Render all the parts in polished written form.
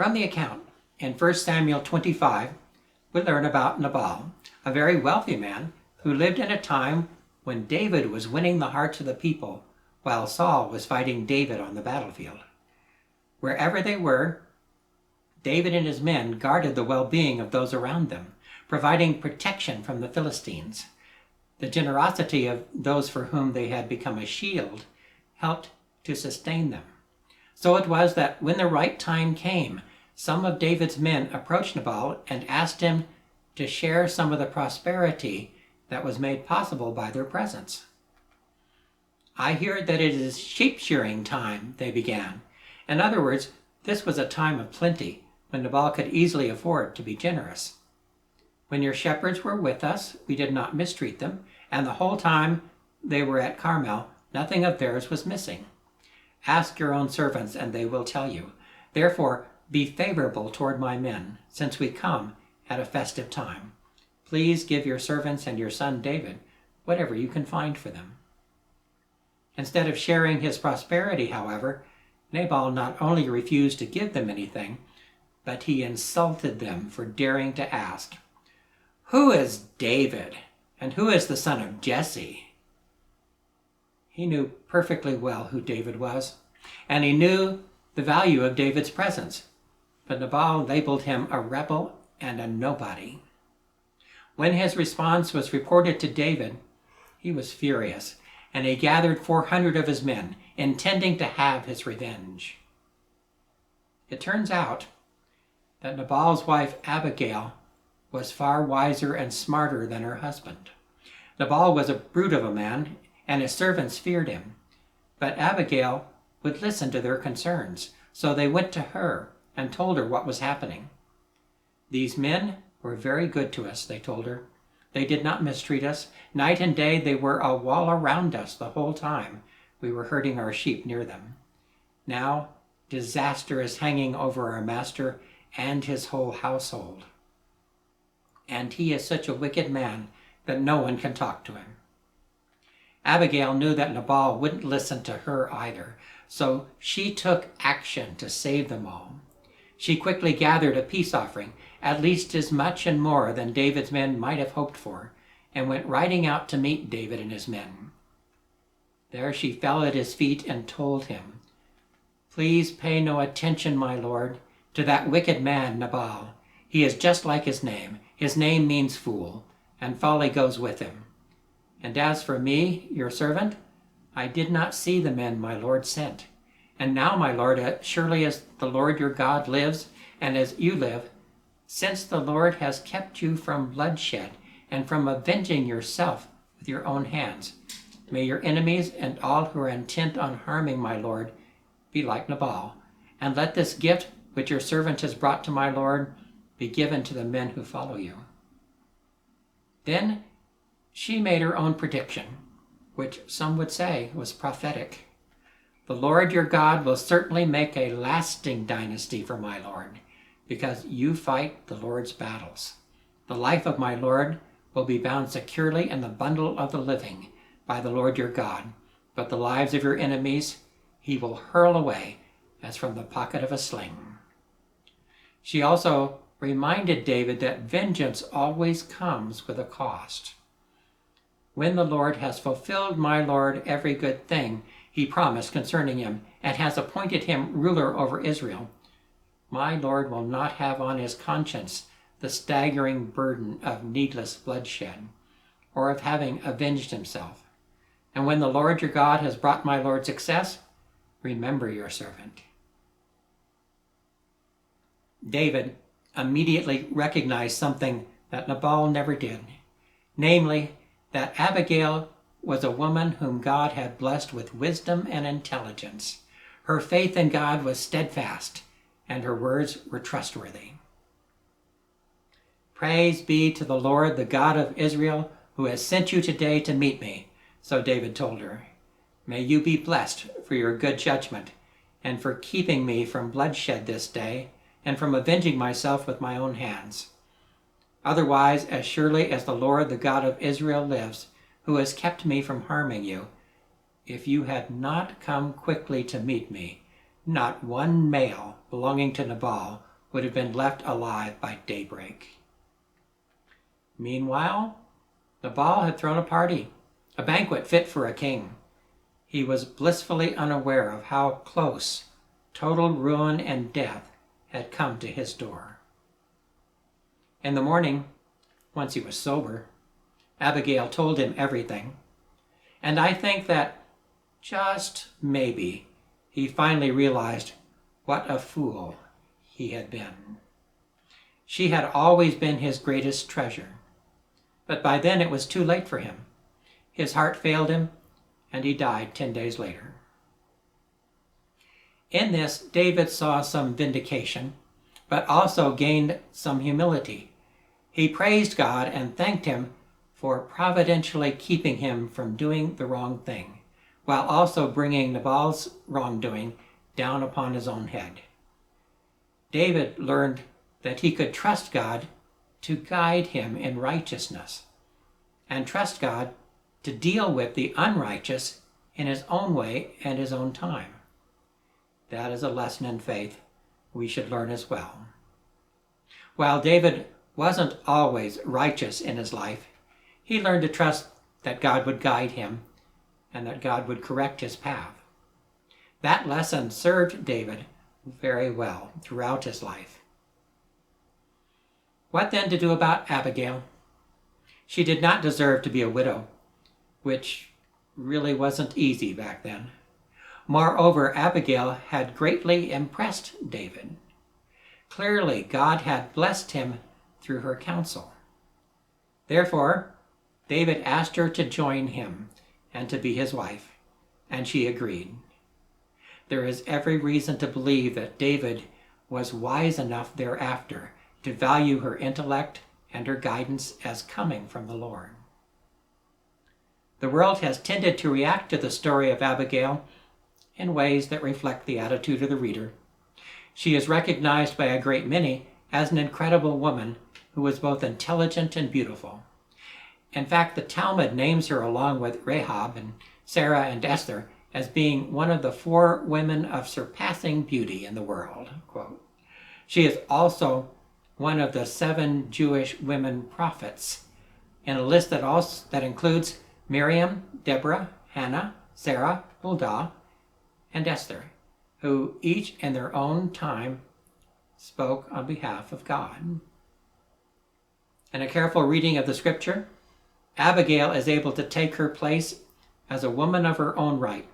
From the account in 1 Samuel 25, we learn about Nabal, a very wealthy man who lived in a time when David was winning the hearts of the people while Saul was fighting David on the battlefield. Wherever they were, David and his men guarded the well-being of those around them, providing protection from the Philistines. The generosity of those for whom they had become a shield helped to sustain them. So it was that when the right time came, some of David's men approached Nabal and asked him to share some of the prosperity that was made possible by their presence. "I hear that it is sheep shearing time," they began. In other words, this was a time of plenty when Nabal could easily afford to be generous. "When your shepherds were with us, we did not mistreat them, and the whole time they were at Carmel, nothing of theirs was missing. Ask your own servants, and they will tell you. Therefore, be favorable toward my men, since we come at a festive time. Please give your servants and your son David whatever you can find for them." Instead of sharing his prosperity, however, Nabal not only refused to give them anything, but he insulted them for daring to ask, "Who is David, and who is the son of Jesse?" He knew perfectly well who David was, and he knew the value of David's presence, but Nabal labeled him a rebel and a nobody. When his response was reported to David, he was furious, and he gathered 400 of his men, intending to have his revenge. It turns out that Nabal's wife Abigail was far wiser and smarter than her husband. Nabal was a brute of a man, and his servants feared him. But Abigail would listen to their concerns, so they went to her and told her what was happening. "These men were very good to us," they told her. "They did not mistreat us. Night and day they were a wall around us the whole time we were herding our sheep near them. Now disaster is hanging over our master and his whole household. And he is such a wicked man that no one can talk to him." Abigail knew that Nabal wouldn't listen to her either, so she took action to save them all. She quickly gathered a peace offering, at least as much and more than David's men might have hoped for, and went riding out to meet David and his men. There she fell at his feet and told him, "Please pay no attention, my lord, to that wicked man Nabal. He is just like his name. His name means fool, and folly goes with him. And as for me, your servant, I did not see the men my lord sent. And now, my lord, as surely as the Lord your God lives, and as you live, since the Lord has kept you from bloodshed and from avenging yourself with your own hands, may your enemies and all who are intent on harming my lord be like Nabal, and let this gift which your servant has brought to my lord be given to the men who follow you." Then she made her own prediction, which some would say was prophetic. "The Lord your God will certainly make a lasting dynasty for my lord, because you fight the Lord's battles. The life of my lord will be bound securely in the bundle of the living by the Lord your God, but the lives of your enemies he will hurl away as from the pocket of a sling." She also reminded David that vengeance always comes with a cost. "When the Lord has fulfilled my lord every good thing he promised concerning him, and has appointed him ruler over Israel, my lord will not have on his conscience the staggering burden of needless bloodshed, or of having avenged himself. And when the Lord your God has brought my lord success, remember your servant." David immediately recognized something that Nabal never did, namely that Abigail was a woman whom God had blessed with wisdom and intelligence. Her faith in God was steadfast, and her words were trustworthy. "Praise be to the Lord, the God of Israel, who has sent you today to meet me," so David told her. "May you be blessed for your good judgment, and for keeping me from bloodshed this day, and from avenging myself with my own hands. Otherwise, as surely as the Lord, the God of Israel, lives, who has kept me from harming you, if you had not come quickly to meet me, not one male belonging to Nabal would have been left alive by daybreak. Meanwhile, Nabal had thrown a party, a banquet fit for a king. He was blissfully unaware of how close total ruin and death had come to his door. In the morning, once he was sober, Abigail told him everything, and I think that just maybe he finally realized what a fool he had been. She had always been his greatest treasure, but by then it was too late for him. His heart failed him, and he died 10 days later. In this, David saw some vindication, but also gained some humility. He praised God and thanked him for providentially keeping him from doing the wrong thing, while also bringing Nabal's wrongdoing down upon his own head. David learned that he could trust God to guide him in righteousness, and trust God to deal with the unrighteous in his own way and his own time. That is a lesson in faith we should learn as well. While David wasn't always righteous in his life, he learned to trust that God would guide him and that God would correct his path. That lesson served David very well throughout his life. What then to do about Abigail? She did not deserve to be a widow, which really wasn't easy back then. Moreover, Abigail had greatly impressed David. Clearly, God had blessed him through her counsel. Therefore, David asked her to join him and to be his wife, and she agreed. There is every reason to believe that David was wise enough thereafter to value her intellect and her guidance as coming from the Lord. The world has tended to react to the story of Abigail in ways that reflect the attitude of the reader. She is recognized by a great many as an incredible woman who was both intelligent and beautiful. In fact, the Talmud names her along with Rahab and Sarah and Esther as being one of the 4 women of surpassing beauty in the world. Quote. She is also one of the 7 Jewish women prophets in a list that includes Miriam, Deborah, Hannah, Sarah, Huldah, and Esther, who each in their own time spoke on behalf of God. In a careful reading of the scripture, Abigail is able to take her place as a woman of her own right,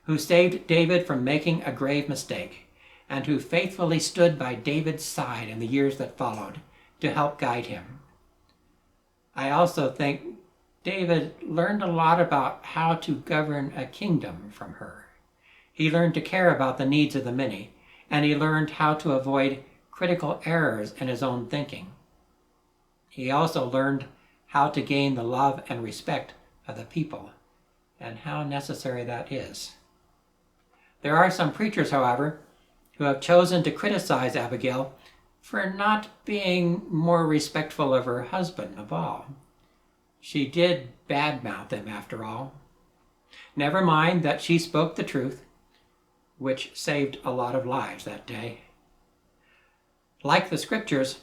who saved David from making a grave mistake, and who faithfully stood by David's side in the years that followed to help guide him. I also think David learned a lot about how to govern a kingdom from her. He learned to care about the needs of the many, and he learned how to avoid critical errors in his own thinking. He also learned how to gain the love and respect of the people, and how necessary that is. There are some preachers, however, who have chosen to criticize Abigail for not being more respectful of her husband, Nabal. She did badmouth him, after all. Never mind that she spoke the truth, which saved a lot of lives that day. Like the scriptures,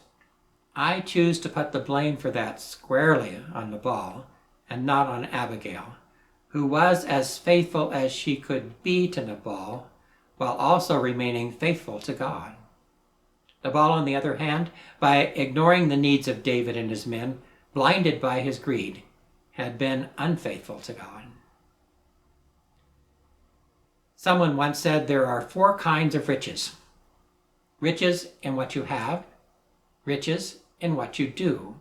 I choose to put the blame for that squarely on Nabal and not on Abigail, who was as faithful as she could be to Nabal, while also remaining faithful to God. Nabal, on the other hand, by ignoring the needs of David and his men, blinded by his greed, had been unfaithful to God. Someone once said there are 4 kinds of riches. Riches in what you have, riches in what you do,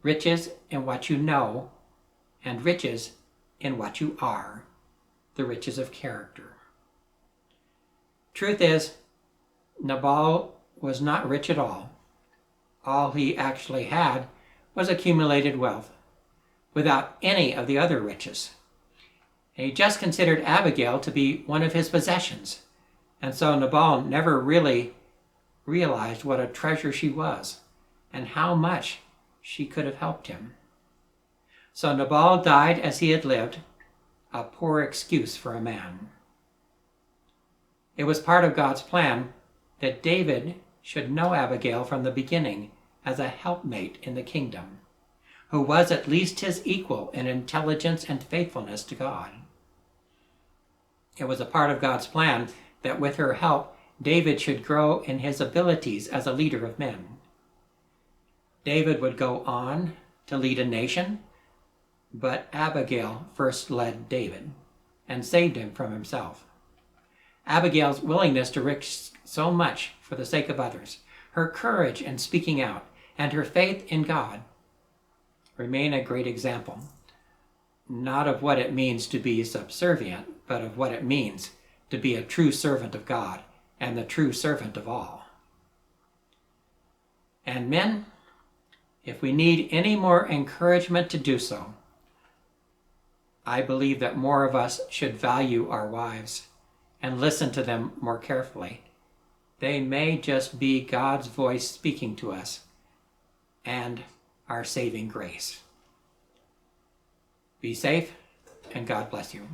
riches in what you know, and riches in what you are, the riches of character. Truth is, Nabal was not rich at all. All he actually had was accumulated wealth, without any of the other riches. And he just considered Abigail to be one of his possessions, and so Nabal never really realized what a treasure she was and how much she could have helped him. So Nabal died as he had lived, a poor excuse for a man. It was part of God's plan that David should know Abigail from the beginning as a helpmate in the kingdom, who was at least his equal in intelligence and faithfulness to God. It was a part of God's plan that with her help, David should grow in his abilities as a leader of men. David would go on to lead a nation, but Abigail first led David and saved him from himself. Abigail's willingness to risk so much for the sake of others, her courage in speaking out, and her faith in God remain a great example, not of what it means to be subservient, but of what it means to be a true servant of God and the true servant of all. And men, if we need any more encouragement to do so, I believe that more of us should value our wives and listen to them more carefully. They may just be God's voice speaking to us and our saving grace. Be safe, and God bless you.